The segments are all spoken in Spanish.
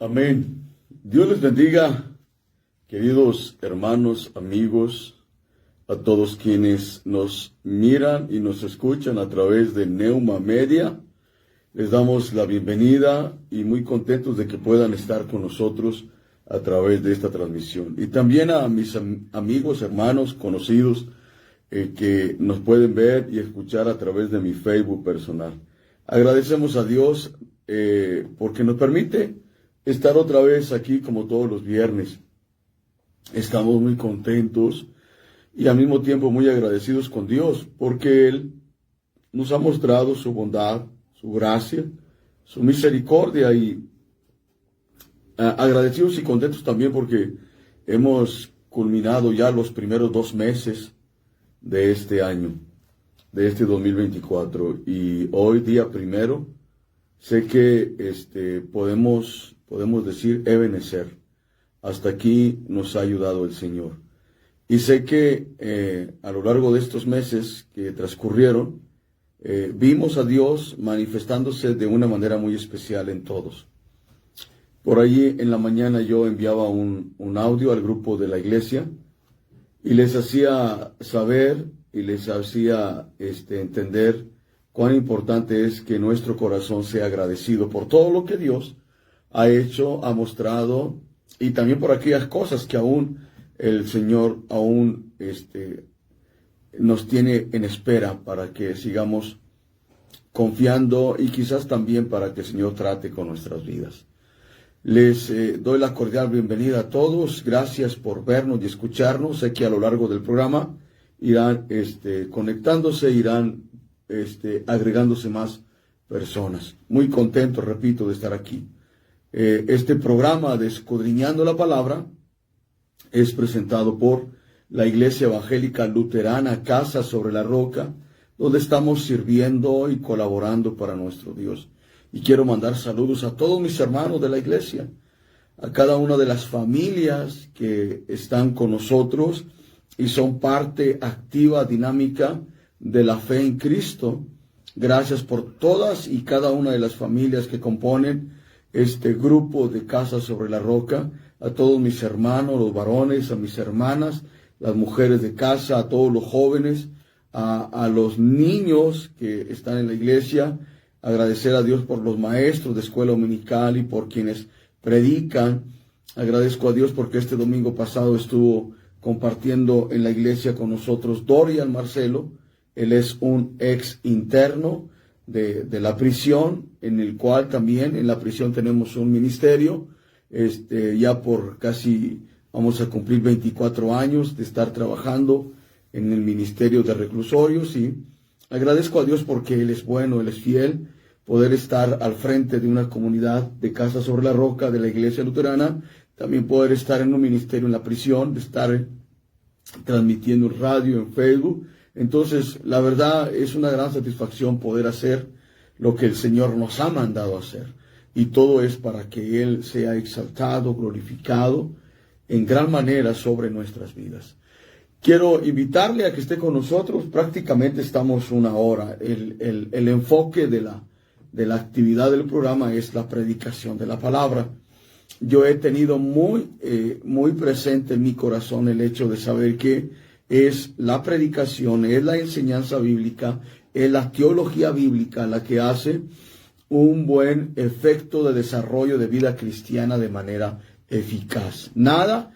Amén. Dios les bendiga, queridos hermanos, amigos, a todos quienes nos miran y nos escuchan a través de Neuma Media. Les damos la bienvenida y muy contentos de que puedan estar con nosotros a través de esta transmisión. Y también a mis amigos, hermanos, conocidos que nos pueden ver y escuchar a través de mi Facebook personal. Agradecemos a Dios porque nos permite estar otra vez aquí como todos los viernes. Estamos muy contentos y al mismo tiempo muy agradecidos con Dios porque Él nos ha mostrado su bondad, su gracia, su misericordia y agradecidos y contentos también porque hemos culminado ya los primeros 2 meses de este año, de este 2024, y hoy día primero sé que podemos decir Ebenezer. Hasta aquí nos ha ayudado el Señor. Y sé que a lo largo de estos meses que transcurrieron, vimos a Dios manifestándose de una manera muy especial en todos. Por allí en la mañana yo enviaba un audio al grupo de la iglesia y les hacía saber y les hacía entender cuán importante es que nuestro corazón sea agradecido por todo lo que Dios ha hecho, ha mostrado, y también por aquellas cosas que aún el Señor nos tiene en espera para que sigamos confiando y quizás también para que el Señor trate con nuestras vidas. Les doy la cordial bienvenida a todos. Gracias por vernos y escucharnos. Sé que a lo largo del programa irán conectándose, irán agregándose más personas. Muy contento, repito, de estar aquí. Este programa de Escudriñando la Palabra es presentado por la Iglesia Evangélica Luterana Casa sobre la Roca, donde estamos sirviendo y colaborando para nuestro Dios. Y quiero mandar saludos a todos mis hermanos de la iglesia, a cada una de las familias que están con nosotros y son parte activa, dinámica de la fe en Cristo. Gracias por todas y cada una de las familias que componen este grupo de Casa sobre la Roca, a todos mis hermanos, los varones, a mis hermanas, las mujeres de casa, a todos los jóvenes, a los niños que están en la iglesia. Agradecer a Dios por los maestros de escuela dominical y por quienes predican. Agradezco a Dios porque este domingo pasado estuvo compartiendo en la iglesia con nosotros Dorian Marcelo. Él es un ex interno de la prisión, en el cual también en la prisión tenemos un ministerio. Ya por casi vamos a cumplir 24 años de estar trabajando en el ministerio de reclusorios, y agradezco a Dios porque Él es bueno, Él es fiel. Poder estar al frente de una comunidad de Casa sobre la Roca, de la Iglesia Luterana, también poder estar en un ministerio en la prisión, de estar transmitiendo en radio, en Facebook. Entonces, la verdad es una gran satisfacción poder hacer lo que el Señor nos ha mandado hacer. Y todo es para que Él sea exaltado, glorificado en gran manera sobre nuestras vidas. Quiero invitarle a que esté con nosotros. Prácticamente estamos 1 hora. El enfoque de la actividad del programa es la predicación de la palabra. Yo he tenido muy presente en mi corazón el hecho de saber que es la predicación, es la enseñanza bíblica, es la teología bíblica la que hace un buen efecto de desarrollo de vida cristiana de manera eficaz. Nada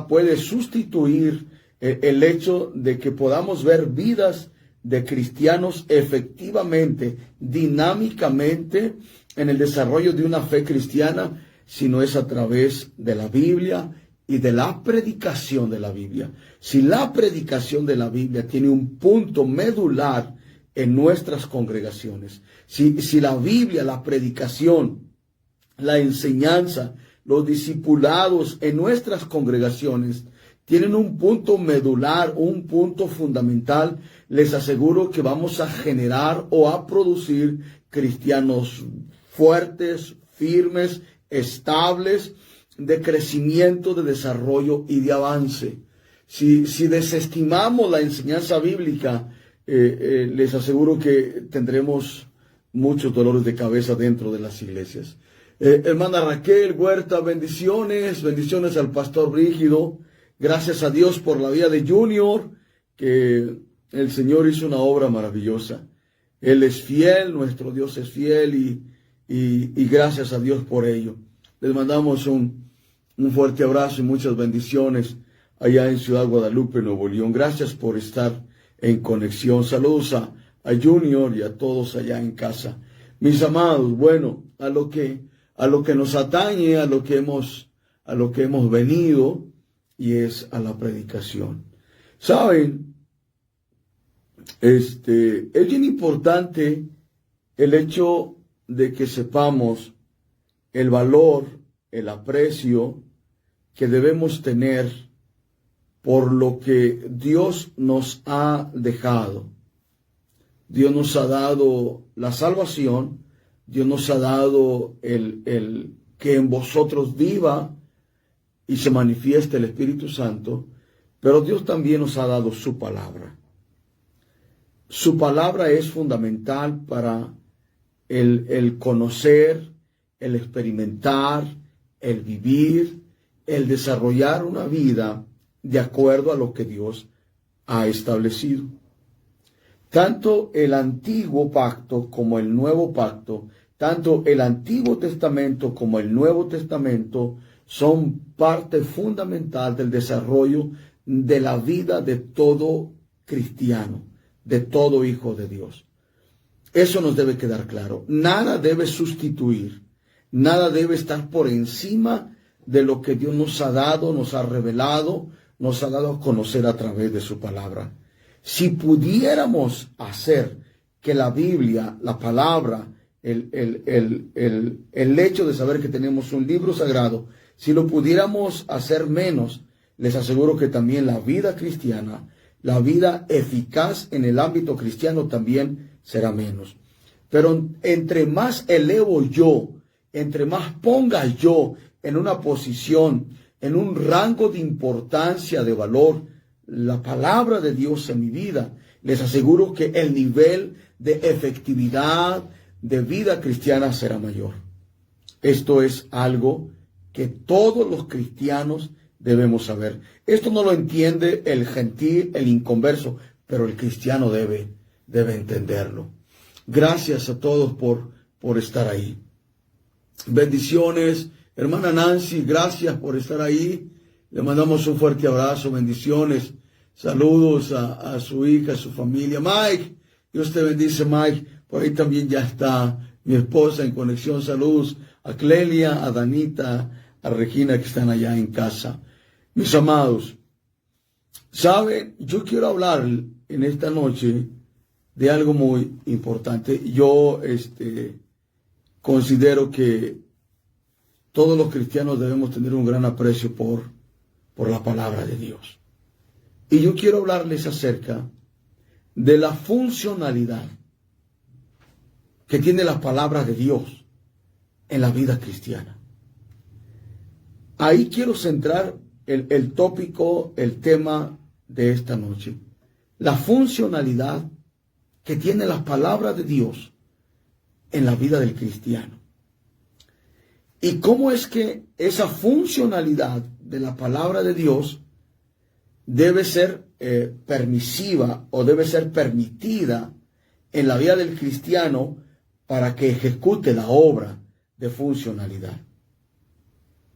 puede sustituir el hecho de que podamos ver vidas de cristianos efectivamente, dinámicamente en el desarrollo de una fe cristiana, si no es a través de la Biblia y de la predicación de la Biblia. Si la predicación de la Biblia tiene un punto medular en nuestras congregaciones, si la Biblia, la predicación, la enseñanza, los discipulados en nuestras congregaciones tienen un punto medular, un punto fundamental, les aseguro que vamos a generar o a producir cristianos fuertes, firmes, estables, de crecimiento, de desarrollo y de avance. Si desestimamos la enseñanza bíblica, les aseguro que tendremos muchos dolores de cabeza dentro de las iglesias. Hermana Raquel Huerta, bendiciones, bendiciones al pastor Brígido. Gracias a Dios por la vida de Junior, que el Señor hizo una obra maravillosa. Él es fiel, nuestro Dios es fiel y gracias a Dios por ello. Les mandamos un fuerte abrazo y muchas bendiciones allá en Ciudad Guadalupe, Nuevo León. Gracias por estar en conexión. Saludos a Junior y a todos allá en casa. Mis amados, bueno, a lo que nos atañe, a lo que hemos venido, y es a la predicación. Saben, es bien importante el hecho de que sepamos el valor, el aprecio que debemos tener por lo que Dios nos ha dejado. Dios nos ha dado la salvación, Dios nos ha dado el que en vosotros viva y se manifieste el Espíritu Santo, pero Dios también nos ha dado su palabra. Su palabra es fundamental para el conocer, el experimentar, el vivir, el desarrollar una vida de acuerdo a lo que Dios ha establecido. Tanto el antiguo pacto como el nuevo pacto, tanto el Antiguo Testamento como el Nuevo Testamento son parte fundamental del desarrollo de la vida de todo cristiano, de todo hijo de Dios. Eso nos debe quedar claro. Nada debe sustituir, nada debe estar por encima de lo que Dios nos ha dado, nos ha revelado, nos ha dado a conocer a través de su palabra. Si pudiéramos hacer que la Biblia, la palabra, el hecho de saber que tenemos un libro sagrado, si lo pudiéramos hacer menos, les aseguro que también la vida cristiana, la vida eficaz en el ámbito cristiano también será menos. Pero entre más elevo yo, entre más ponga yo en una posición, en un rango de importancia, de valor, la palabra de Dios en mi vida, les aseguro que el nivel de efectividad de vida cristiana será mayor. Esto es algo que todos los cristianos debemos saber. Esto no lo entiende el gentil, el inconverso, pero el cristiano debe entenderlo. Gracias a todos por estar ahí. Bendiciones, hermana Nancy, gracias por estar ahí. Le mandamos un fuerte abrazo, bendiciones. Saludos a su hija, a su familia. Mike, Dios te bendice, Mike. Por ahí también ya está mi esposa en conexión. Saludos a Clelia, a Danita, a Regina que están allá en casa. Mis amados, ¿saben? Yo quiero hablar en esta noche de algo muy importante. Yo considero que todos los cristianos debemos tener un gran aprecio por la palabra de Dios. Y yo quiero hablarles acerca de la funcionalidad que tiene la palabra de Dios en la vida cristiana. Ahí quiero centrar el tópico, el tema de esta noche. La funcionalidad que tiene la palabra de Dios en la vida del cristiano. Y cómo es que esa funcionalidad de la palabra de Dios debe ser permisiva o debe ser permitida en la vida del cristiano para que ejecute la obra de funcionalidad.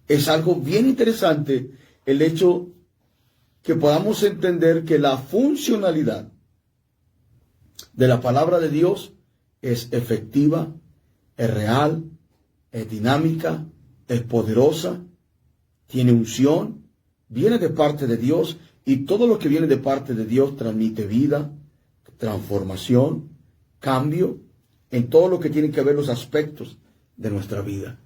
Es algo bien interesante el hecho que podamos entender que la funcionalidad de la palabra de Dios es efectiva, es real, es dinámica, es poderosa, tiene unción, viene de parte de Dios, y todo lo que viene de parte de Dios transmite vida, transformación, cambio, en todo lo que tiene que ver los aspectos de nuestra vida.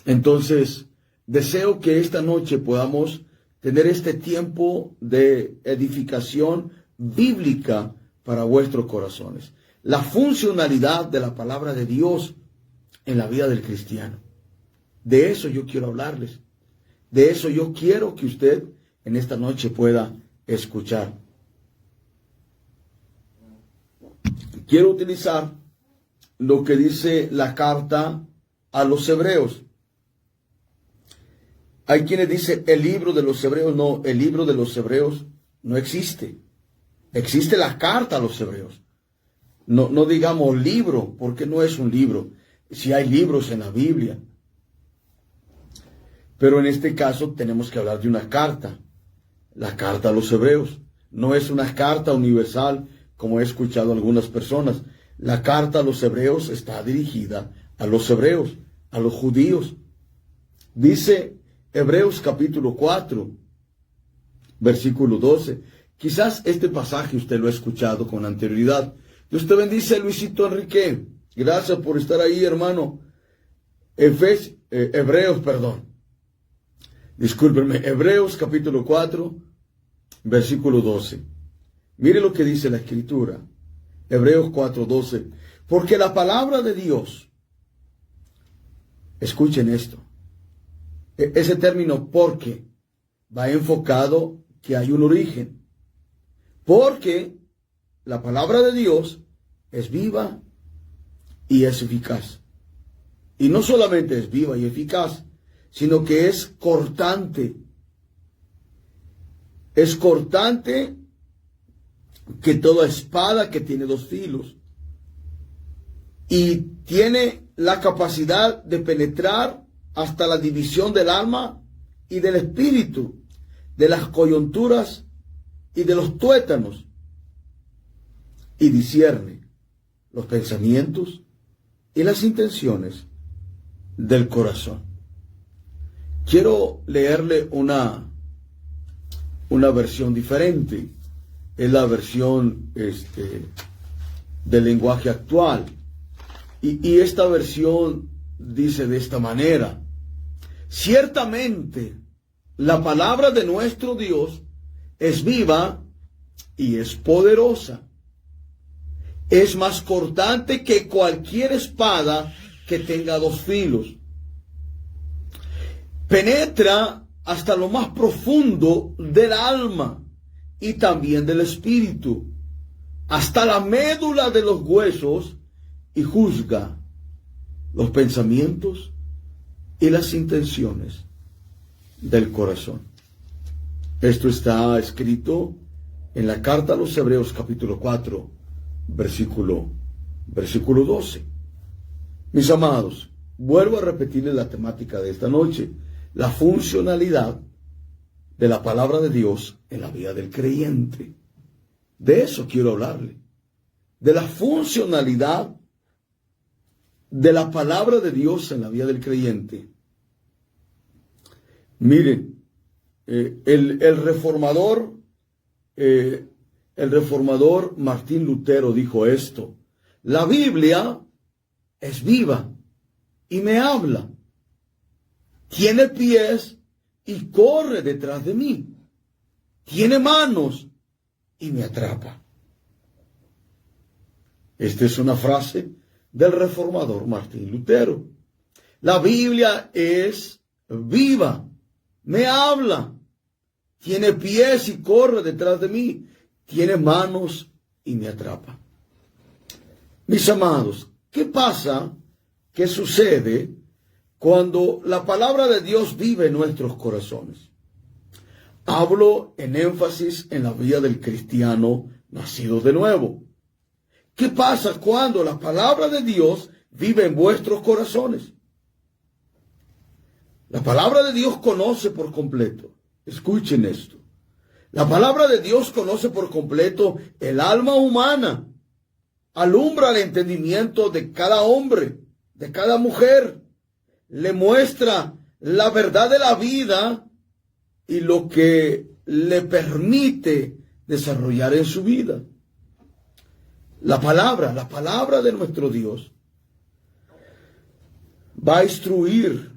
Entonces, deseo que esta noche podamos tener este tiempo de edificación bíblica para vuestros corazones. La funcionalidad de la palabra de Dios en la vida del cristiano. De eso yo quiero hablarles. De eso yo quiero que usted en esta noche pueda escuchar. Quiero utilizar lo que dice la carta a los Hebreos. Hay quienes dicen el libro de los Hebreos. No, el libro de los Hebreos no existe. Existe la carta a los Hebreos. No digamos libro, porque no es un libro. Si hay libros en la Biblia. Pero en este caso tenemos que hablar de una carta. La carta a los Hebreos. No es una carta universal, como he escuchado algunas personas. La carta a los Hebreos está dirigida a los hebreos, a los judíos. Dice Hebreos capítulo 4, versículo 12. Quizás este pasaje usted lo ha escuchado con anterioridad. Dios te bendice, Luisito Enrique. Gracias por estar ahí, hermano. Hebreos, Hebreos capítulo 4, versículo 12. Mire lo que dice la Escritura. Hebreos 4, 12. Porque la palabra de Dios, escuchen esto. Ese término porque va enfocado que hay un origen. Porque la palabra de Dios es viva y es eficaz. Y no solamente es viva y eficaz, sino que es cortante. Es cortante que toda espada que tiene dos filos. Y tiene la capacidad de penetrar hasta la división del alma y del espíritu, de las coyunturas y de los tuétanos, y discierne los pensamientos y las intenciones del corazón. Quiero leerle una versión diferente. Es la versión del lenguaje actual. Y esta versión dice de esta manera: ciertamente la palabra de nuestro Dios es viva y es poderosa. Es más cortante que cualquier espada que tenga dos filos. Penetra hasta lo más profundo del alma y también del espíritu, hasta la médula de los huesos, y juzga los pensamientos y las intenciones del corazón. Esto está escrito en la carta a los Hebreos capítulo 4, versículo 12. Mis amados, vuelvo a repetirles la temática de esta noche: la funcionalidad de la palabra de Dios en la vida del creyente. De eso quiero hablarle, de la funcionalidad de la palabra de Dios en la vida del creyente. Miren, el reformador Martín Lutero dijo esto: la Biblia es viva y me habla, tiene pies y corre detrás de mí, tiene manos y me atrapa. Esta es una frase del reformador Martín Lutero. La Biblia es viva, me habla, tiene pies y corre detrás de mí, tiene manos y me atrapa. Mis amados, ¿qué pasa? ¿Qué sucede cuando la palabra de Dios vive en nuestros corazones? Hablo en énfasis en la vida del cristiano nacido de nuevo. ¿Qué pasa cuando la palabra de Dios vive en vuestros corazones? La palabra de Dios conoce por completo. Escuchen esto. La palabra de Dios conoce por completo el alma humana. Alumbra el entendimiento de cada hombre, de cada mujer. Le muestra la verdad de la vida y lo que le permite desarrollar en su vida. La palabra de nuestro Dios va a instruir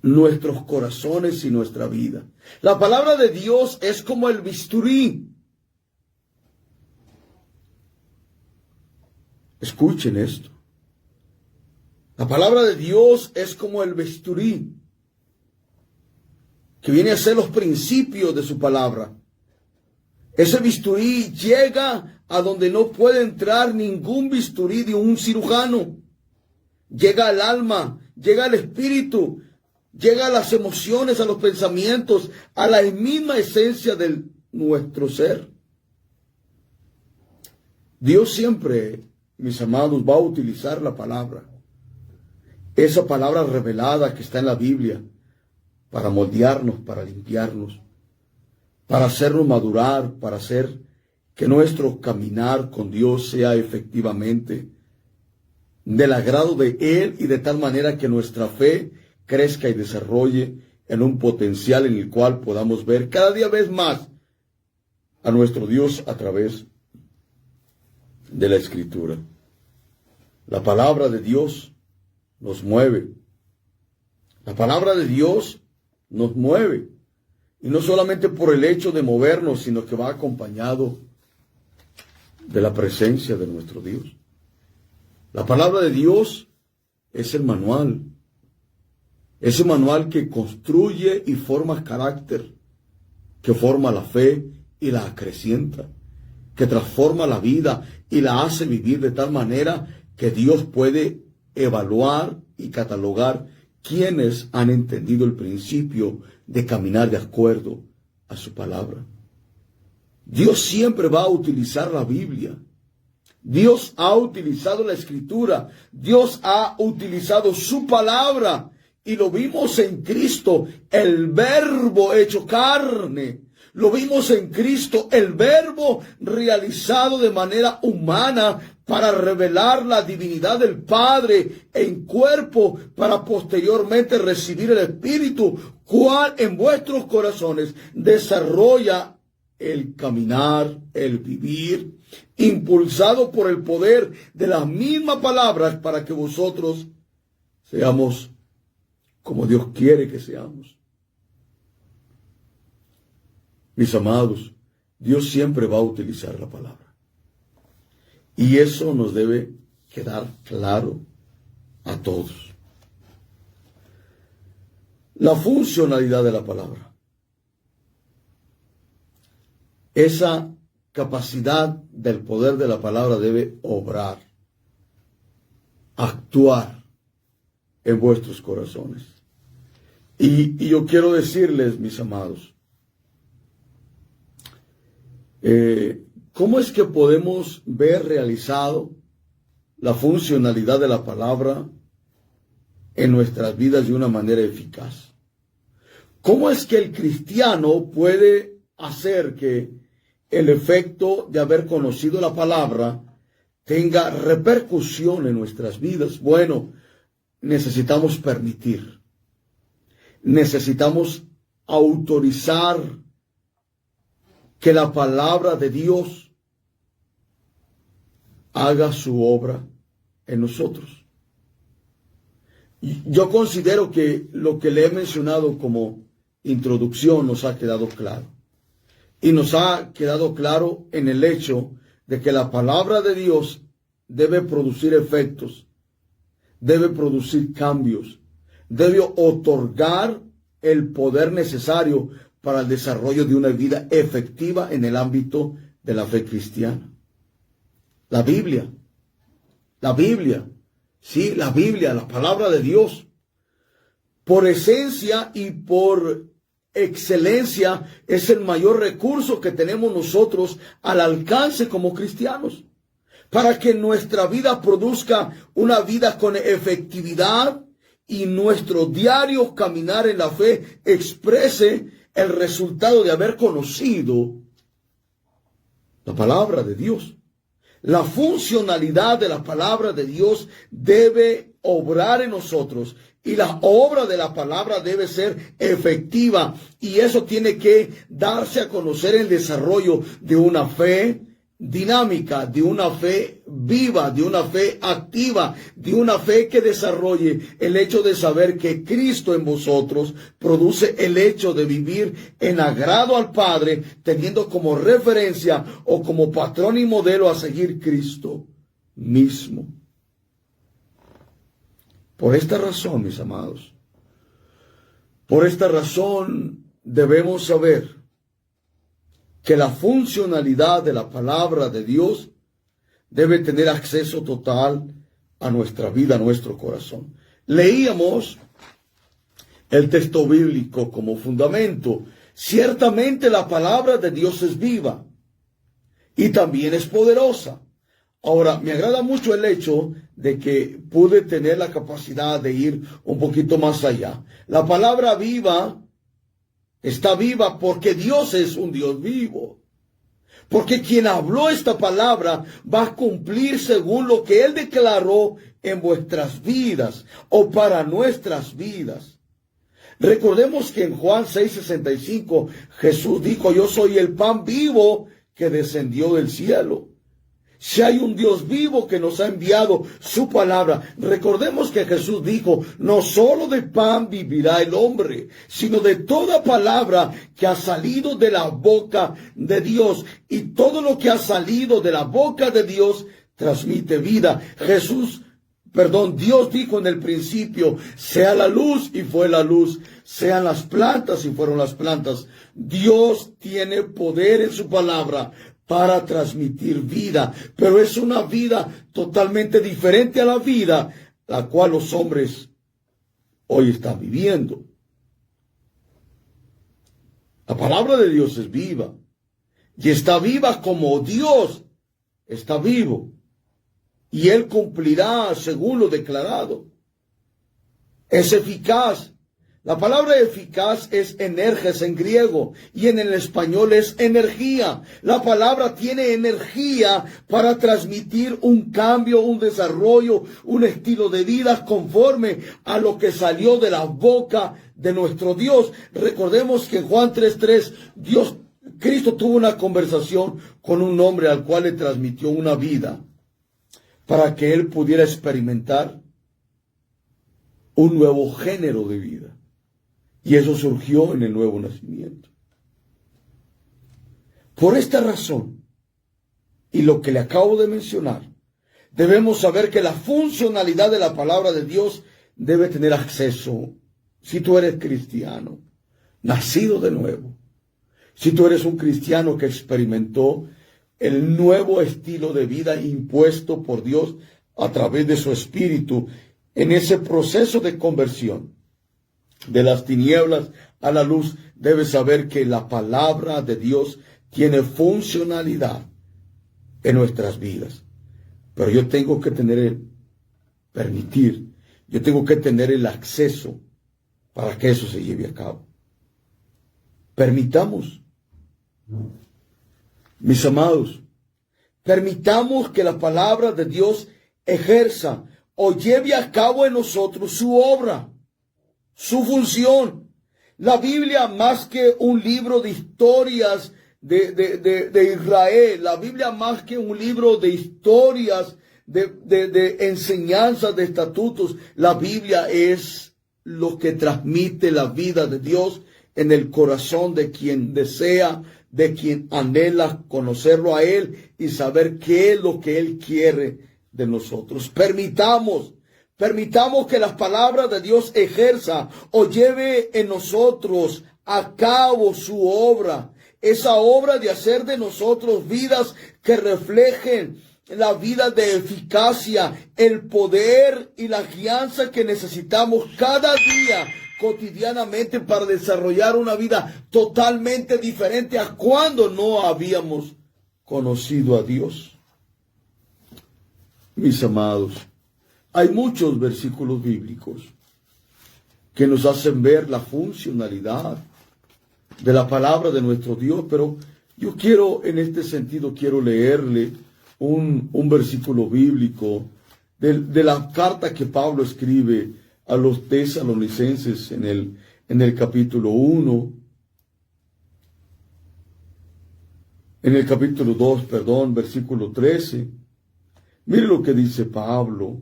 nuestros corazones y nuestra vida. La palabra de Dios es como el bisturí. Escuchen esto. La palabra de Dios es como el bisturí, que viene a ser los principios de su palabra. Ese bisturí llega a donde no puede entrar ningún bisturí de un cirujano. Llega al alma, llega al espíritu, llega a las emociones, a los pensamientos, a la misma esencia de nuestro ser. Dios siempre, mis amados, va a utilizar la palabra, esa palabra revelada que está en la Biblia, para moldearnos, para limpiarnos, para hacernos madurar, para hacer que nuestro caminar con Dios sea efectivamente del agrado de Él y de tal manera que nuestra fe crezca y desarrolle en un potencial en el cual podamos ver cada día más a nuestro Dios a través de la Escritura. La palabra de Dios nos mueve. La palabra de Dios nos mueve. Y no solamente por el hecho de movernos, sino que va acompañado de la presencia de nuestro Dios. La palabra de Dios es el manual. Ese manual que construye y forma carácter, que forma la fe y la acrecienta, que transforma la vida y la hace vivir de tal manera que Dios puede evaluar y catalogar quienes han entendido el principio de caminar de acuerdo a su palabra. Dios siempre va a utilizar la Biblia. Dios ha utilizado la Escritura. Dios ha utilizado su palabra. Y lo vimos en Cristo, el Verbo hecho carne. Lo vimos en Cristo, el Verbo realizado de manera humana para revelar la divinidad del Padre en cuerpo, para posteriormente recibir el Espíritu, cual en vuestros corazones desarrolla el caminar, el vivir, impulsado por el poder de las mismas palabras para que vosotros seamos como Dios quiere que seamos. Mis amados, Dios siempre va a utilizar la palabra. Y eso nos debe quedar claro a todos. La funcionalidad de la palabra. Esa capacidad del poder de la palabra debe obrar, actuar en vuestros corazones. Y yo quiero decirles, mis amados, ¿cómo es que podemos ver realizado la funcionalidad de la palabra en nuestras vidas de una manera eficaz? ¿Cómo es que el cristiano puede hacer que el efecto de haber conocido la palabra tenga repercusión en nuestras vidas? Bueno, necesitamos permitir, necesitamos autorizar que la palabra de Dios haga su obra en nosotros. Yo considero que lo que le he mencionado como introducción nos ha quedado claro. Y nos ha quedado claro en el hecho de que la palabra de Dios debe producir efectos, debe producir cambios, debe otorgar el poder necesario para el desarrollo de una vida efectiva en el ámbito de la fe cristiana. La Biblia, sí, la Biblia, la palabra de Dios, por esencia y por excelencia, es el mayor recurso que tenemos nosotros al alcance como cristianos, para que nuestra vida produzca una vida con efectividad y nuestro diario caminar en la fe exprese el resultado de haber conocido la palabra de Dios. La funcionalidad de la palabra de Dios debe obrar en nosotros y la obra de la palabra debe ser efectiva, y eso tiene que darse a conocer en el desarrollo de una fe dinámica, de una fe viva, de una fe activa, de una fe que desarrolle el hecho de saber que Cristo en vosotros produce el hecho de vivir en agrado al Padre, teniendo como referencia o como patrón y modelo a seguir Cristo mismo. Por esta razón, mis amados, por esta razón debemos saber que la funcionalidad de la palabra de Dios debe tener acceso total a nuestra vida, a nuestro corazón. Leíamos el texto bíblico como fundamento. Ciertamente la palabra de Dios es viva y también es poderosa. Ahora, me agrada mucho el hecho de que pude tener la capacidad de ir un poquito más allá. La palabra viva está viva porque Dios es un Dios vivo. Porque quien habló esta palabra va a cumplir según lo que Él declaró en vuestras vidas o para nuestras vidas. Recordemos que en Juan 6:65 Jesús dijo: yo soy el pan vivo que descendió del cielo. Si hay un Dios vivo que nos ha enviado su palabra, recordemos que Jesús dijo: no solo de pan vivirá el hombre, sino de toda palabra que ha salido de la boca de Dios. Y todo lo que ha salido de la boca de Dios transmite vida. Dios dijo en el principio: sea la luz, y fue la luz. Sean las plantas, y fueron las plantas. Dios tiene poder en su palabra para transmitir vida, pero es una vida totalmente diferente a la vida la cual los hombres hoy están viviendo. La palabra de Dios es viva, y está viva como Dios está vivo, y Él cumplirá según lo declarado. Es eficaz. La palabra eficaz es energes en griego, y en el español es energía. La palabra tiene energía para transmitir un cambio, un desarrollo, un estilo de vida conforme a lo que salió de la boca de nuestro Dios. Recordemos que en Juan 3:3, Cristo tuvo una conversación con un hombre al cual le transmitió una vida para que él pudiera experimentar un nuevo género de vida. Y eso surgió en el nuevo nacimiento. Por esta razón, y lo que le acabo de mencionar, debemos saber que la funcionalidad de la palabra de Dios debe tener acceso. Si tú eres cristiano, nacido de nuevo, si tú eres un cristiano que experimentó el nuevo estilo de vida impuesto por Dios a través de su espíritu en ese proceso de conversión, de las tinieblas a la luz, debes saber que la palabra de Dios tiene funcionalidad en nuestras vidas. Pero yo tengo que yo tengo que tener el acceso para que eso se lleve a cabo. Permitamos, mis amados, permitamos que la palabra de Dios ejerza o lleve a cabo en nosotros su obra, su función. La Biblia, más que un libro de historias de Israel, la Biblia más que un libro de historias, de enseñanzas, de estatutos, la Biblia es lo que transmite la vida de Dios en el corazón de quien desea, de quien anhela conocerlo a Él y saber qué es lo que Él quiere de nosotros. Permitamos que las palabras de Dios ejerza o lleve en nosotros a cabo su obra. Esa obra de hacer de nosotros vidas que reflejen la vida de eficacia, el poder y la guianza que necesitamos cada día, cotidianamente, para desarrollar una vida totalmente diferente a cuando no habíamos conocido a Dios. Mis amados, hay muchos versículos bíblicos que nos hacen ver la funcionalidad de la palabra de nuestro Dios, pero yo quiero, en este sentido, quiero leerle un versículo bíblico de la carta que Pablo escribe a los tesalonicenses en el capítulo 1, en el capítulo 2, versículo 13. Mire lo que dice Pablo.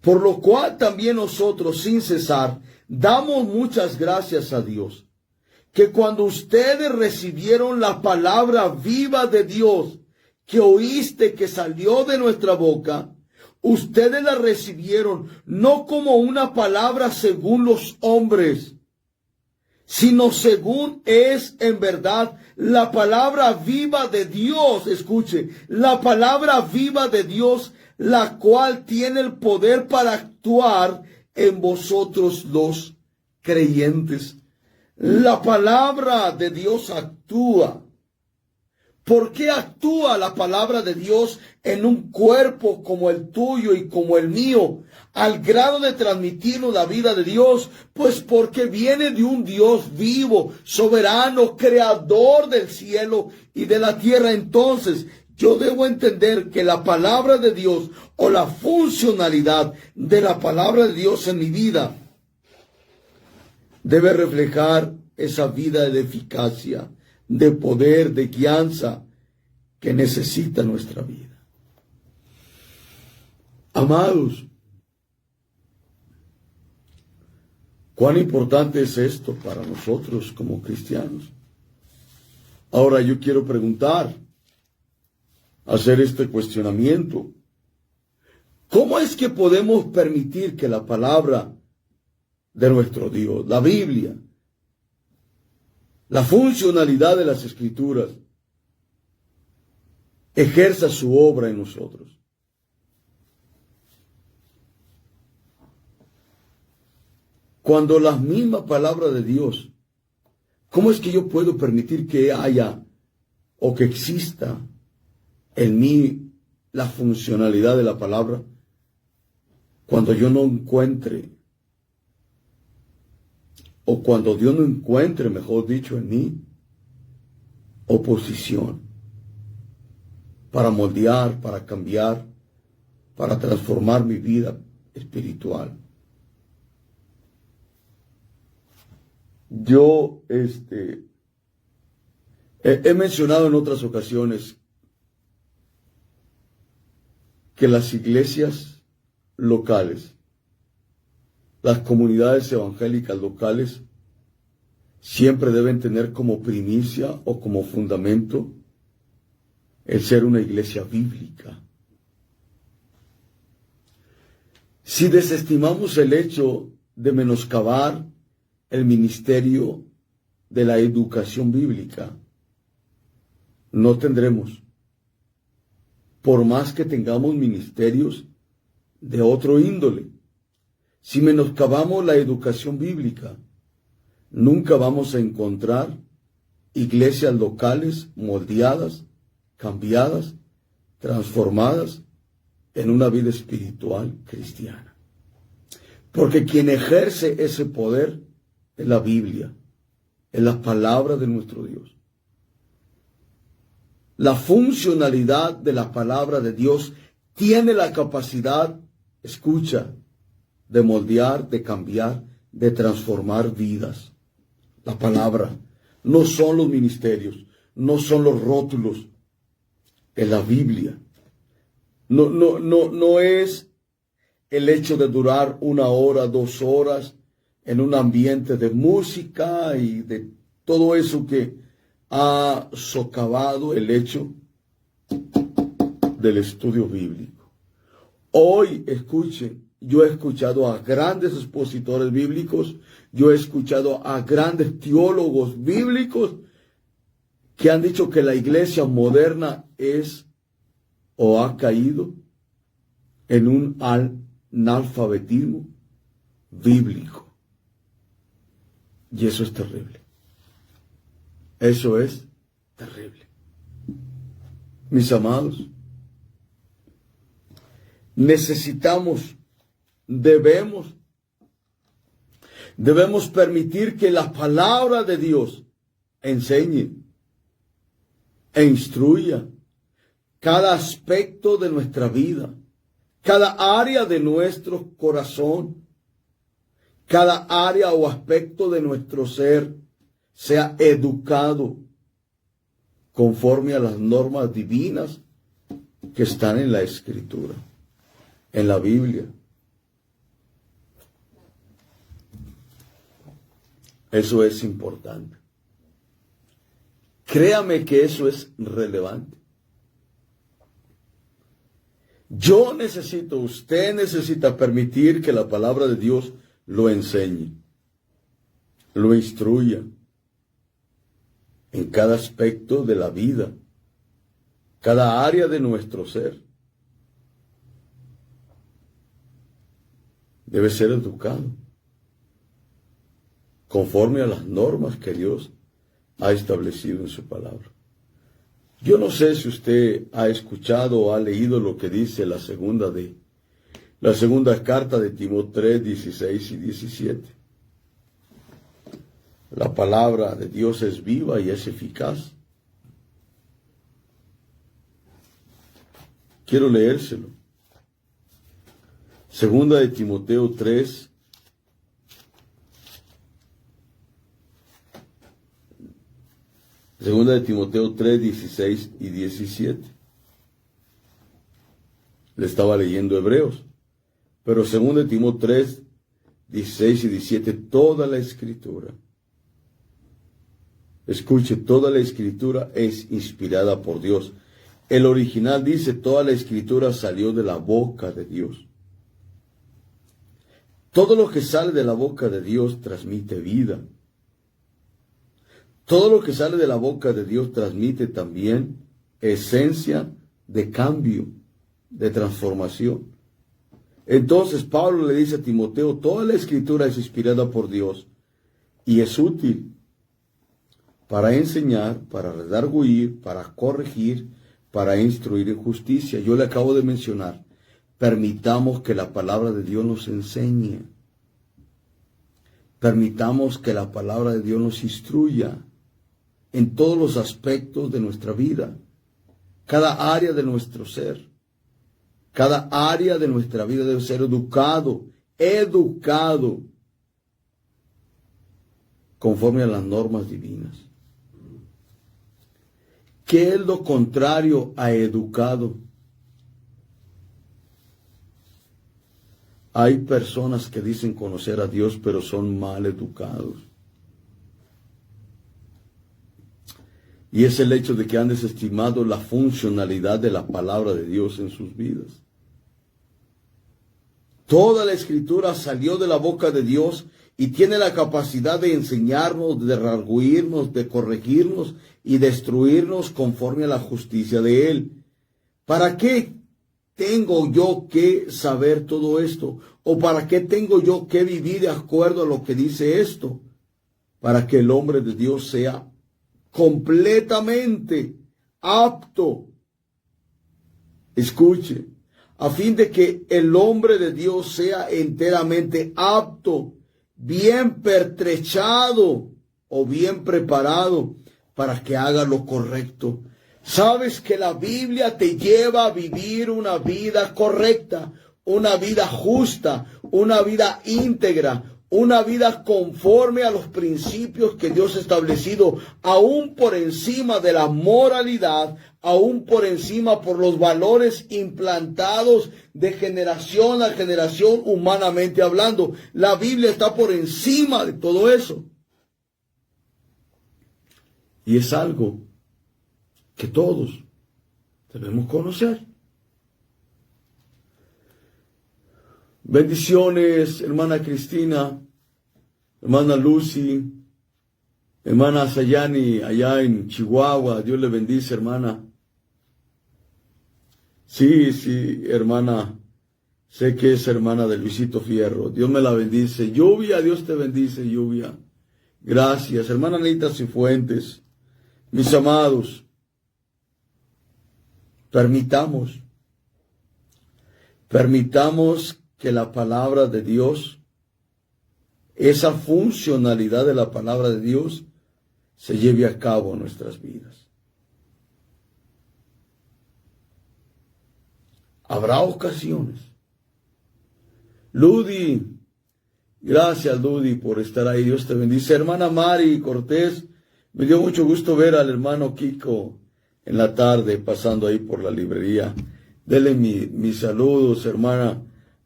Por lo cual también nosotros, sin cesar, damos muchas gracias a Dios, que cuando ustedes recibieron la palabra viva de Dios, que oíste que salió de nuestra boca, ustedes la recibieron no como una palabra según los hombres, sino según es en verdad la palabra viva de Dios. Escuche, la palabra viva de Dios, la cual tiene el poder para actuar en vosotros los creyentes. La palabra de Dios actúa. ¿Por qué actúa la palabra de Dios en un cuerpo como el tuyo y como el mío, al grado de transmitirnos la vida de Dios? Pues porque viene de un Dios vivo, soberano, creador del cielo y de la tierra. Entonces, yo debo entender que la palabra de Dios o la funcionalidad de la palabra de Dios en mi vida debe reflejar esa vida de eficacia, de poder, de guianza que necesita nuestra vida. Amados, cuán importante es esto para nosotros como cristianos. Ahora yo quiero preguntar, hacer este cuestionamiento. ¿Cómo es que podemos permitir que la palabra de nuestro Dios, la Biblia, la funcionalidad de las Escrituras, ejerza su obra en nosotros? Cuando la misma palabra de Dios, ¿cómo es que yo puedo permitir que haya o que exista en mí la funcionalidad de la palabra cuando yo no encuentre, o cuando Dios no encuentre, mejor dicho, en mí, oposición para moldear, para cambiar, para transformar mi vida espiritual? Yo he mencionado en otras ocasiones que las iglesias locales, las comunidades evangélicas locales, siempre deben tener como primicia o como fundamento el ser una iglesia bíblica. Si desestimamos el hecho de menoscabar el ministerio de la educación bíblica, no tendremos, por más que tengamos ministerios de otro índole. Si menoscabamos la educación bíblica, nunca vamos a encontrar iglesias locales moldeadas, cambiadas, transformadas en una vida espiritual cristiana. Porque quien ejerce ese poder es la Biblia, es la palabra de nuestro Dios. La funcionalidad de la palabra de Dios tiene la capacidad, escucha, de moldear, de cambiar, de transformar vidas. La palabra no son los ministerios, no son los rótulos, es la Biblia. No es el hecho de durar 1 hora, 2 horas en un ambiente de música y de todo eso que ha socavado el hecho del estudio bíblico. Hoy, escuchen, yo he escuchado a grandes expositores bíblicos, yo he escuchado a grandes teólogos bíblicos que han dicho que la iglesia moderna es o ha caído en un analfabetismo bíblico. Y eso es terrible. Eso es terrible. Mis amados, necesitamos, debemos permitir que la palabra de Dios enseñe e instruya cada aspecto de nuestra vida, cada área de nuestro corazón, cada área o aspecto de nuestro ser sea educado conforme a las normas divinas que están en la Escritura, en la Biblia. Eso es importante. Créame que eso es relevante. Yo necesito, usted necesita permitir que la palabra de Dios lo enseñe, lo instruya en cada aspecto de la vida, cada área de nuestro ser. debe ser educado conforme a las normas que Dios ha establecido en su palabra. Yo no sé si usted ha escuchado o ha leído lo que dice la segunda carta de Timoteo 3, 16 y 17. La palabra de Dios es viva y es eficaz. Quiero leérselo. Segunda de Timoteo 3, Segunda de Timoteo 3, 16 y 17. Le estaba leyendo Hebreos. Pero segunda de Timoteo 3, 16 y 17, toda la Escritura. Escuche, toda la Escritura es inspirada por Dios. El original dice, toda la Escritura salió de la boca de Dios. Todo lo que sale de la boca de Dios transmite vida. Todo lo que sale de la boca de Dios transmite también esencia de cambio, de transformación. Entonces Pablo le dice a Timoteo, toda la Escritura es inspirada por Dios y es útil para enseñar, para redarguir, para corregir, para instruir en justicia. Yo le acabo de mencionar, permitamos que la palabra de Dios nos enseñe. Permitamos que la palabra de Dios nos instruya en todos los aspectos de nuestra vida, cada área de nuestro ser, cada área de nuestra vida debe ser educado conforme a las normas divinas. ¿Qué es lo contrario a educado? Hay personas que dicen conocer a Dios, pero son mal educados. Y es el hecho de que han desestimado la funcionalidad de la palabra de Dios en sus vidas. Toda la Escritura salió de la boca de Dios y tiene la capacidad de enseñarnos, de redarguirnos, de corregirnos y destruirnos conforme a la justicia de Él. ¿Para qué tengo yo que saber todo esto? ¿O para qué tengo yo que vivir de acuerdo a lo que dice esto? Para que el hombre de Dios sea completamente apto. Escuche, a fin de que el hombre de Dios sea enteramente apto, bien pertrechado o bien preparado para que haga lo correcto. Sabes que la Biblia te lleva a vivir una vida correcta, una vida justa, una vida íntegra, una vida conforme a los principios que Dios ha establecido, aún por encima de la moralidad, aún por encima por los valores implantados de generación a generación humanamente hablando. La Biblia está por encima de todo eso. Y es algo que todos debemos conocer. Bendiciones, hermana Cristina, hermana Lucy, hermana Sayani, allá en Chihuahua. Dios le bendice, hermana. Sí, hermana. Sé que es hermana de Luisito Fierro. Dios me la bendice. Lluvia, Dios te bendice, Lluvia. Gracias, hermana Anita Cifuentes. Mis amados, permitamos que la palabra de Dios, esa funcionalidad de la palabra de Dios, se lleve a cabo en nuestras vidas. Habrá ocasiones. Ludi, gracias Ludi por estar ahí, Dios te bendice. Hermana Mari Cortés, me dio mucho gusto ver al hermano Kiko en la tarde pasando ahí por la librería. Dele mis saludos, hermana,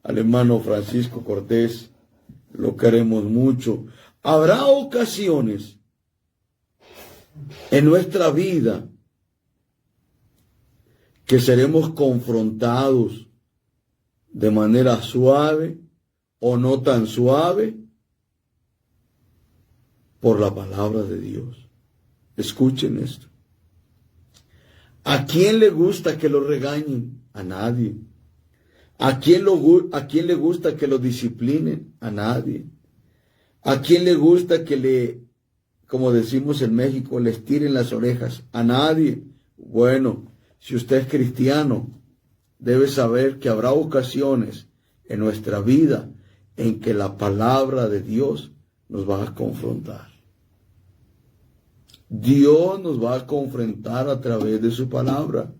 al hermano Francisco Cortés, lo queremos mucho. Habrá ocasiones en nuestra vida que seremos confrontados de manera suave o no tan suave por la palabra de Dios. Escuchen esto. ¿A quién le gusta que lo regañen? A nadie. ¿A quién le gusta que lo disciplinen? A nadie. ¿A quién le gusta que como decimos en México, les tiren las orejas? A nadie. Bueno, si usted es cristiano, debe saber que habrá ocasiones en nuestra vida en que la palabra de Dios nos va a confrontar. Dios nos va a confrontar a través de su palabra.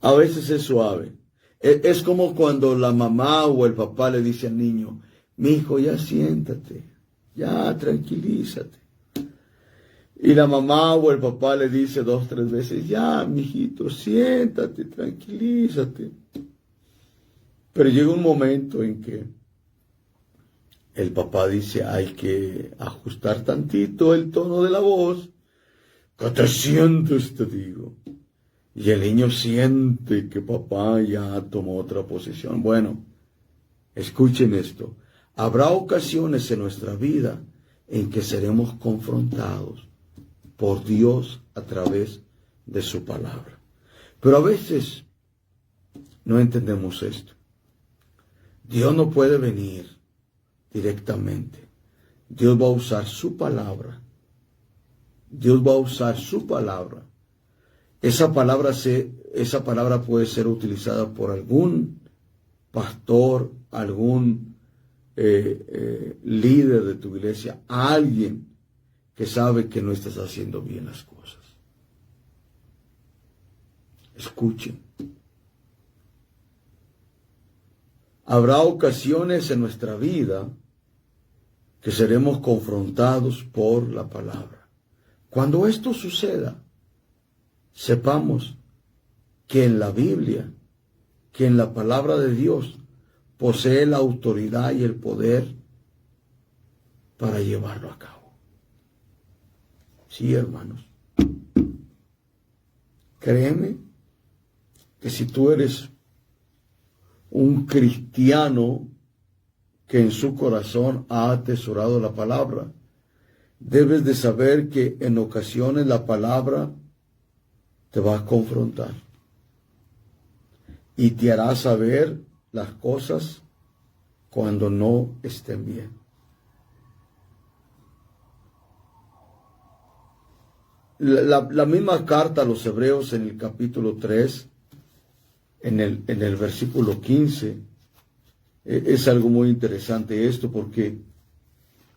A veces es suave. Es como cuando la mamá o el papá le dice al niño, mi hijo, ya siéntate, ya tranquilízate. Y la mamá o el papá le dice 2 o 3 veces, ya, mijito, siéntate, tranquilízate. Pero llega un momento en que el papá dice, hay que ajustar tantito el tono de la voz. ¿Qué te sientes, te digo? Y el niño siente que papá ya tomó otra posición. Bueno, escuchen esto. Habrá ocasiones en nuestra vida en que seremos confrontados por Dios a través de su palabra. Pero a veces no entendemos esto. Dios no puede venir directamente. Dios va a usar su palabra. Dios va a usar su palabra. Esa palabra puede ser utilizada por algún pastor, algún líder de tu iglesia, alguien que sabe que no estás haciendo bien las cosas. Escuchen. Habrá ocasiones en nuestra vida que seremos confrontados por la palabra. Cuando esto suceda, sepamos que en la Biblia, que en la palabra de Dios, posee la autoridad y el poder para llevarlo a cabo. Sí, hermanos. Créeme que si tú eres un cristiano que en su corazón ha atesorado la palabra, debes de saber que en ocasiones la palabra te va a confrontar y te hará saber las cosas cuando no estén bien. La misma carta a los Hebreos en el capítulo 3, en el versículo 15, es algo muy interesante esto, porque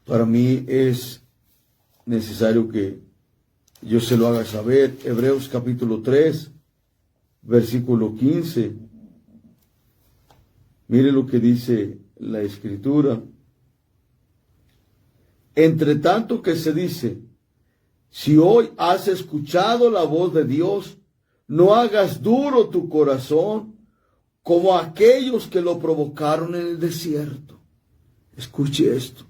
para mí es necesario que yo se lo haga saber. Hebreos capítulo 3, versículo 15. Mire lo que dice la Escritura. Entre tanto que se dice, si hoy has escuchado la voz de Dios, no hagas duro tu corazón como aquellos que lo provocaron en el desierto. Escuche esto.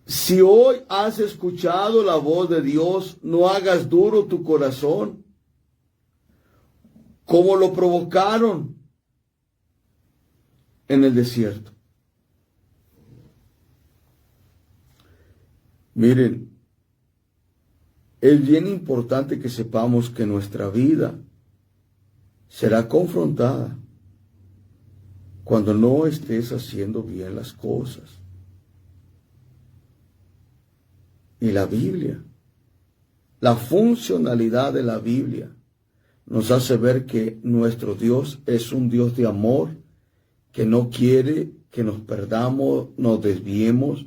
Si hoy has escuchado la voz de Dios, no hagas duro tu corazón como lo provocaron en el desierto. Miren, es bien importante que sepamos que nuestra vida será confrontada cuando no estés haciendo bien las cosas. Y la Biblia, la funcionalidad de la Biblia, nos hace ver que nuestro Dios es un Dios de amor, que no quiere que nos perdamos, nos desviemos,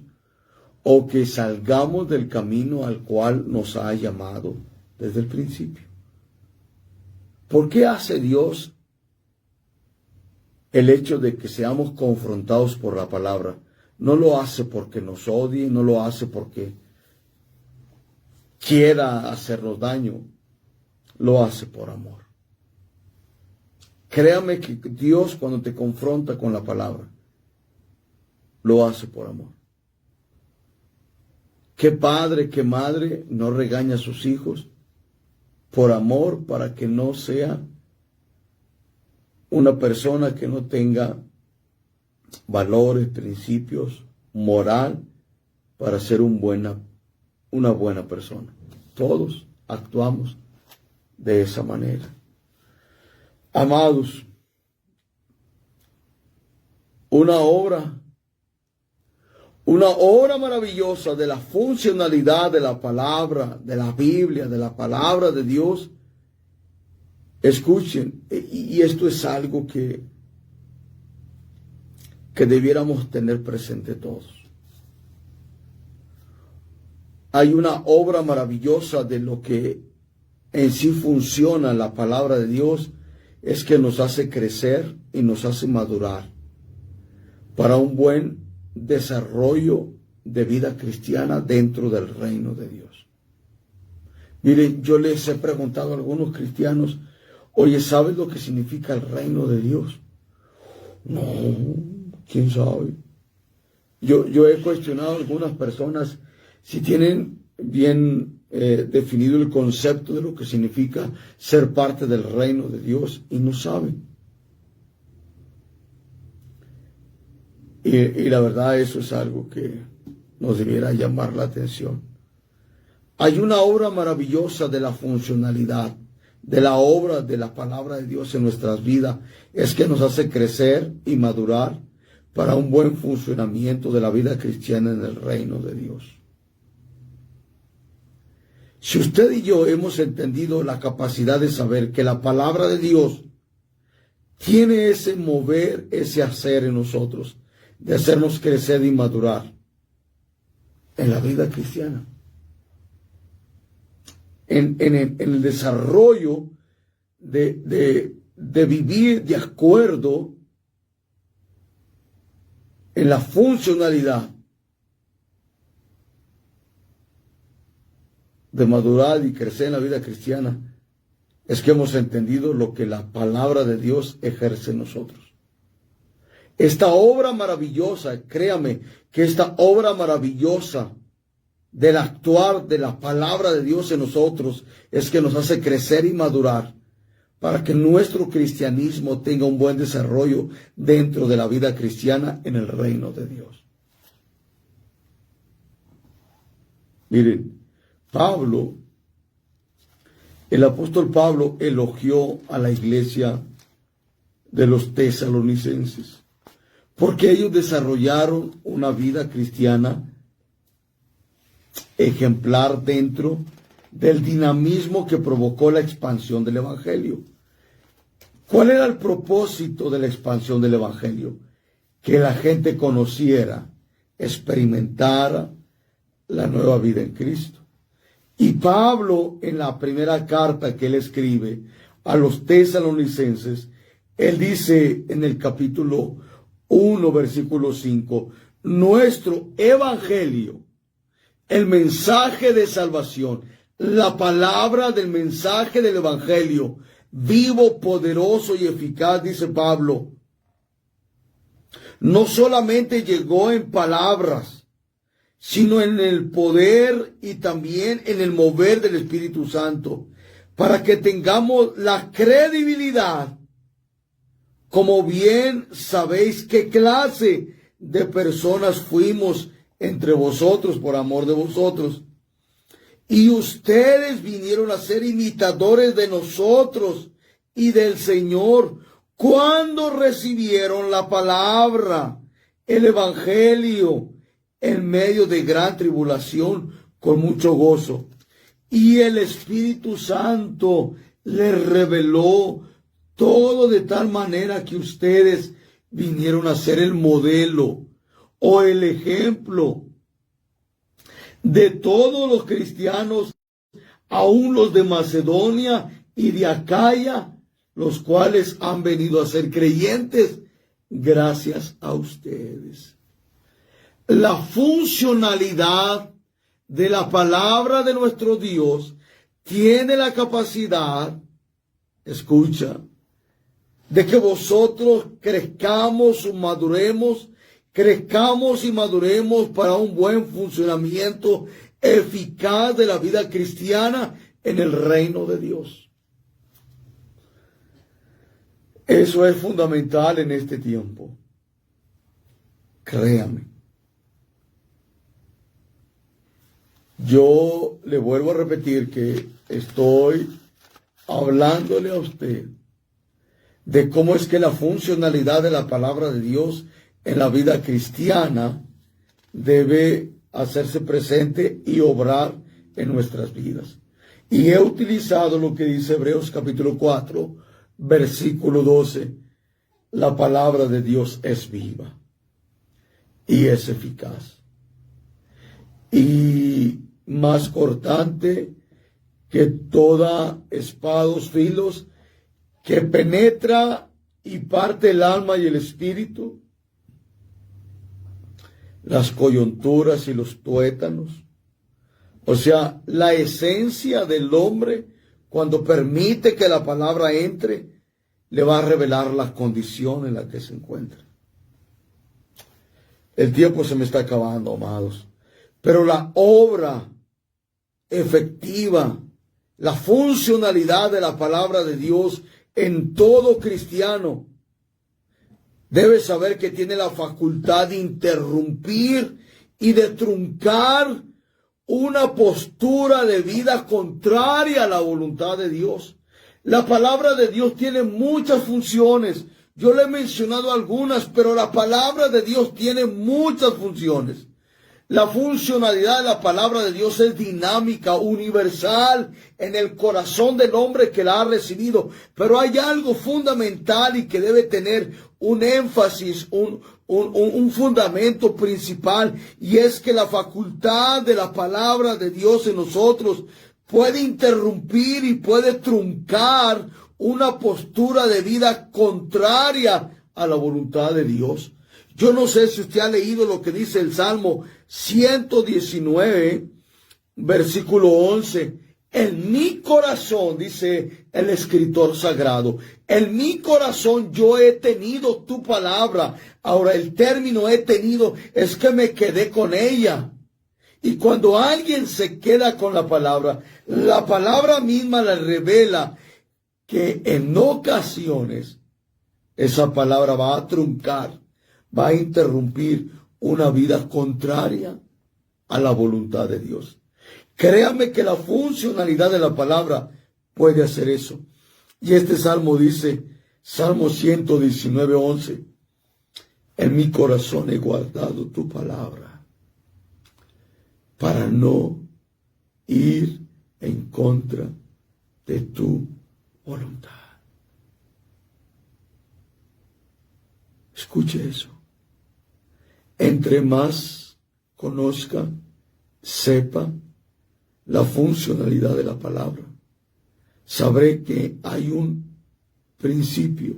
o que salgamos del camino al cual nos ha llamado desde el principio. ¿Por qué hace Dios el hecho de que seamos confrontados por la palabra? No lo hace porque nos odie, no lo hace porque quiera hacernos daño, lo hace por amor. Créame que Dios, cuando te confronta con la palabra, lo hace por amor. ¿Qué padre, qué madre no regaña a sus hijos por amor, para que no sea una persona que no tenga valores, principios, moral, para ser una buena persona? Todos actuamos de esa manera. Amados, una obra maravillosa de la funcionalidad de la palabra, de la Biblia, de la palabra de Dios. Escuchen, y esto es algo que debiéramos tener presente todos. Hay una obra maravillosa de lo que en sí funciona la palabra de Dios, es que nos hace crecer y nos hace madurar para un buen desarrollo de vida cristiana dentro del reino de Dios. Miren, yo les he preguntado a algunos cristianos, oye, ¿sabes lo que significa el reino de Dios? No, ¿quién sabe? Yo he cuestionado a algunas personas si tienen bien definido el concepto de lo que significa ser parte del reino de Dios y no saben. Y la verdad, eso es algo que nos debiera llamar la atención. Hay una obra maravillosa de la funcionalidad, de la obra de la palabra de Dios en nuestras vidas, es que nos hace crecer y madurar para un buen funcionamiento de la vida cristiana en el reino de Dios. Si usted y yo hemos entendido la capacidad de saber que la palabra de Dios tiene ese mover, ese hacer en nosotros, de hacernos crecer y madurar en la vida cristiana, en el desarrollo de vivir de acuerdo en la funcionalidad de madurar y crecer en la vida cristiana, es que hemos entendido lo que la palabra de Dios ejerce en nosotros. Esta obra maravillosa, créame que esta obra maravillosa del actuar de la palabra de Dios en nosotros es que nos hace crecer y madurar para que nuestro cristianismo tenga un buen desarrollo dentro de la vida cristiana en el reino de Dios. Miren, el apóstol Pablo elogió a la iglesia de los tesalonicenses porque ellos desarrollaron una vida cristiana ejemplar dentro del dinamismo que provocó la expansión del evangelio. ¿Cuál era el propósito de la expansión del evangelio? Que la gente conociera, experimentara la nueva vida en Cristo. Y Pablo, en la primera carta que él escribe a los tesalonicenses, él dice en el capítulo 1, versículo 5, nuestro evangelio, el mensaje de salvación, la palabra del mensaje del evangelio, vivo, poderoso y eficaz, dice Pablo, no solamente llegó en palabras, sino en el poder y también en el mover del Espíritu Santo, para que tengamos la credibilidad, como bien sabéis qué clase de personas fuimos entre vosotros por amor de vosotros. Y ustedes vinieron a ser imitadores de nosotros y del Señor cuando recibieron la palabra, el evangelio, en medio de gran tribulación, con mucho gozo. Y el Espíritu Santo les reveló todo de tal manera que ustedes vinieron a ser el modelo o el ejemplo de todos los cristianos, aún los de Macedonia y de Acaya, los cuales han venido a ser creyentes gracias a ustedes. La funcionalidad de la palabra de nuestro Dios tiene la capacidad, escucha, de que vosotros crezcamos y maduremos para un buen funcionamiento eficaz de la vida cristiana en el reino de Dios. Eso es fundamental en este tiempo. Créame. Yo le vuelvo a repetir que estoy hablándole a usted de cómo es que la funcionalidad de la palabra de Dios en la vida cristiana debe hacerse presente y obrar en nuestras vidas. Y he utilizado lo que dice Hebreos capítulo 4, versículo 12. La palabra de Dios es viva y es eficaz y más cortante que toda espada dos filos, que penetra y parte el alma y el espíritu, las coyunturas y los tuétanos. O sea, la esencia del hombre, cuando permite que la palabra entre, le va a revelar la condición en la que se encuentra. El tiempo se me está acabando, amados. Pero la obra efectiva, la funcionalidad de la palabra de Dios en todo cristiano debe saber que tiene la facultad de interrumpir y de truncar una postura de vida contraria a la voluntad de Dios. La palabra de Dios tiene muchas funciones. Yo le he mencionado algunas, pero la palabra de Dios tiene muchas funciones. La funcionalidad de la palabra de Dios es dinámica, universal en el corazón del hombre que la ha recibido. Pero hay algo fundamental y que debe tener un énfasis, un fundamento principal, y es que la facultad de la palabra de Dios en nosotros puede interrumpir y puede truncar una postura de vida contraria a la voluntad de Dios. Yo no sé si usted ha leído lo que dice el Salmo 119, versículo 11. En mi corazón, dice el escritor sagrado, en mi corazón yo he tenido tu palabra. Ahora, el término he tenido es que me quedé con ella. Y cuando alguien se queda con la palabra misma le revela que en ocasiones esa palabra va a truncar, va a interrumpir una vida contraria a la voluntad de Dios. Créame que la funcionalidad de la palabra puede hacer eso. Y este salmo dice, Salmo 119, 11, en mi corazón he guardado tu palabra para no ir en contra de tu voluntad. Escuche eso. Entre más conozca, sepa la funcionalidad de la palabra, sabré que hay un principio,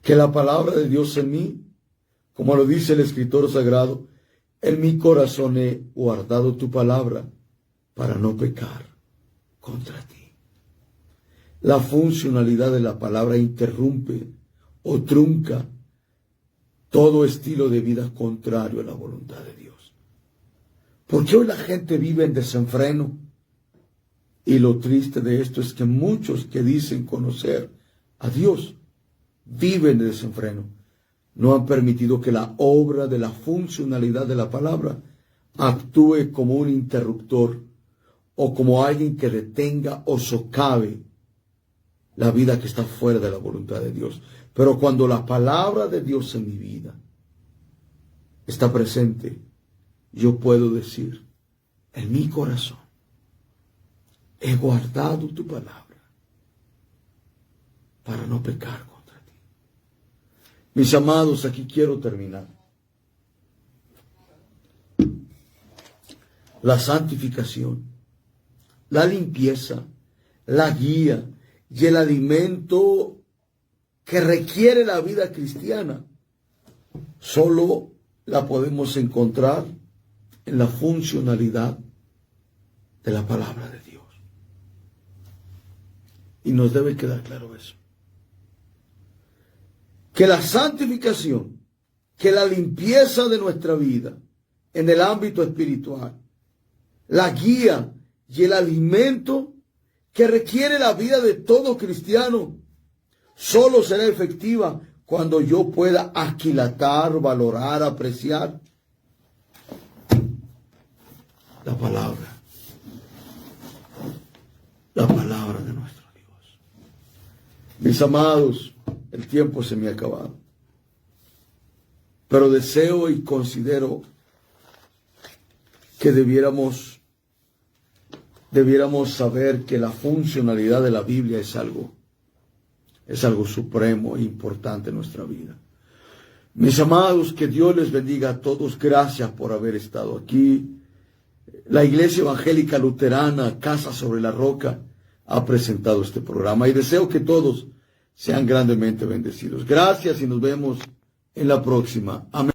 que la palabra de Dios en mí, como lo dice el escritor sagrado, en mi corazón he guardado tu palabra para no pecar contra ti. La funcionalidad de la palabra interrumpe o trunca todo estilo de vida contrario a la voluntad de Dios. Porque hoy la gente vive en desenfreno. Y lo triste de esto es que muchos que dicen conocer a Dios viven de desenfreno. No han permitido que la obra de la funcionalidad de la palabra actúe como un interruptor o como alguien que detenga o socave la vida que está fuera de la voluntad de Dios. Pero cuando la palabra de Dios en mi vida está presente, yo puedo decir, en mi corazón he guardado tu palabra para no pecar contra ti. Mis amados, aquí quiero terminar. La santificación, la limpieza, la guía y el alimento que requiere la vida cristiana, solo la podemos encontrar en la funcionalidad de la palabra de Dios. Y nos debe quedar claro eso. Que la santificación, que la limpieza de nuestra vida en el ámbito espiritual, la guía y el alimento que requiere la vida de todo cristiano, solo será efectiva cuando yo pueda aquilatar, valorar, apreciar la palabra. La palabra de nuestro Dios. Mis amados, el tiempo se me ha acabado. Pero deseo y considero que debiéramos saber que la funcionalidad de la Biblia es algo supremo e importante en nuestra vida. Mis amados, que Dios les bendiga a todos. Gracias por haber estado aquí. La Iglesia Evangélica Luterana, Casa sobre la Roca, ha presentado este programa y deseo que todos sean grandemente bendecidos. Gracias y nos vemos en la próxima. Amén.